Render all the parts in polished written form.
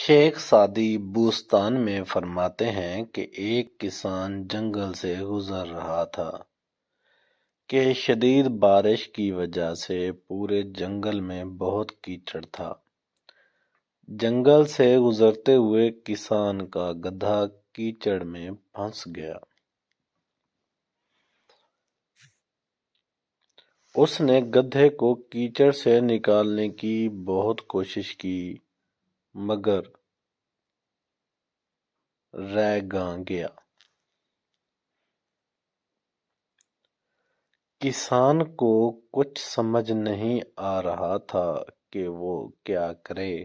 شیخ Saadi بوستان میں فرماتے ہیں کہ ایک کسان جنگل سے گزر رہا تھا کہ شدید بارش کی وجہ سے پورے جنگل میں بہت کیچڑ تھا۔ جنگل سے گزرتے ہوئے کسان کا گدھا کیچڑ میں پھنس گیا۔ اس نے گدھے کو کیچڑ سے نکالنے کی بہت کوشش کی مگر رہ گیا۔ کسان کو کچھ سمجھ نہیں آ رہا تھا کہ وہ کیا کرے۔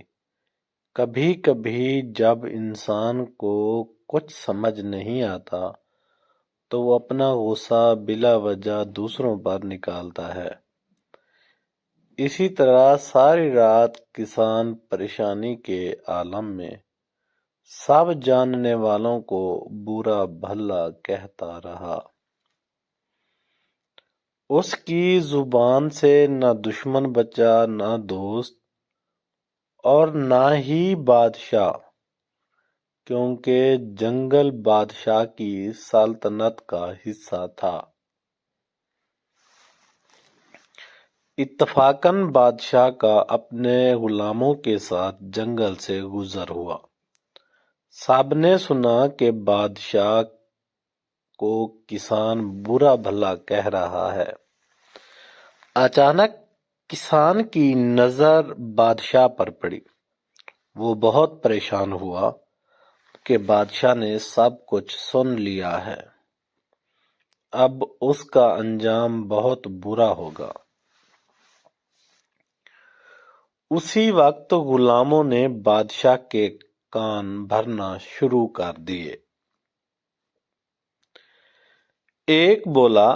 کبھی کبھی جب انسان کو کچھ سمجھ نہیں آتا تو وہ اپنا غصہ بلا وجہ دوسروں پر نکالتا ہے۔ اسی طرح ساری رات کسان پریشانی کے عالم میں سب جاننے والوں کو برا بھلا کہتا رہا۔ اس کی زبان سے نہ دشمن بچا، نہ دوست اور نہ ہی بادشاہ، کیونکہ جنگل بادشاہ کی سلطنت کا حصہ تھا۔ اتفاقاً بادشاہ کا اپنے غلاموں کے ساتھ جنگل سے گزر ہوا۔ سب نے سنا کہ بادشاہ کو کسان برا بھلا کہہ رہا ہے۔ اچانک کسان کی نظر بادشاہ پر پڑی۔ وہ بہت پریشان ہوا کہ بادشاہ نے سب کچھ سن لیا ہے، اب اس کا انجام بہت برا ہوگا۔ اسی وقت غلاموں نے بادشاہ کے کان بھرنا شروع کر دیے۔ ایک بولا،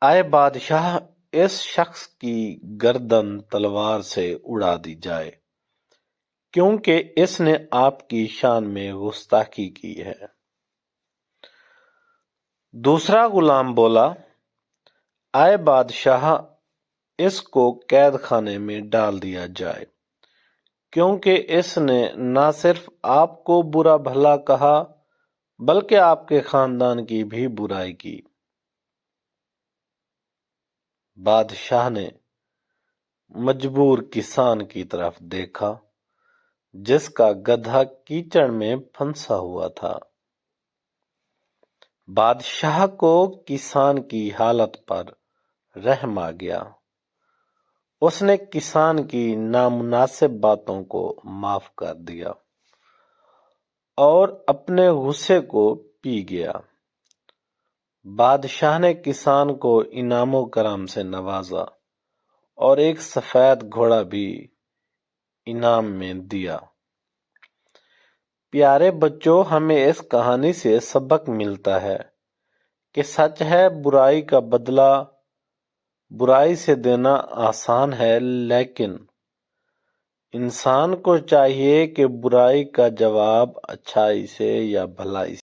اے بادشاہ، اس شخص کی گردن تلوار سے اڑا دی جائے کیونکہ اس نے آپ کی شان میں گستاخی کی ہے۔ دوسرا غلام بولا، اے بادشاہ، اس کو قید خانے میں ڈال دیا جائے کیونکہ اس نے نہ صرف آپ کو برا بھلا کہا بلکہ آپ کے خاندان کی بھی برائی کی۔ بادشاہ نے مجبور کسان کی طرف دیکھا جس کا گدھا کیچڑ میں پھنسا ہوا تھا۔ بادشاہ کو کسان کی حالت پر رحم آ گیا۔ اس نے کسان کی نامناسب باتوں کو معاف کر دیا اور اپنے غصے کو پی گیا۔ بادشاہ نے کسان کو انعام و کرم سے نوازا اور ایک سفید گھوڑا بھی انعام میں دیا۔ پیارے بچوں، ہمیں اس کہانی سے سبق ملتا ہے کہ سچ ہے، برائی کا بدلہ برائی سے دینا آسان ہے، لیکن انسان کو چاہیے کہ برائی کا جواب اچھائی سے یا بھلائی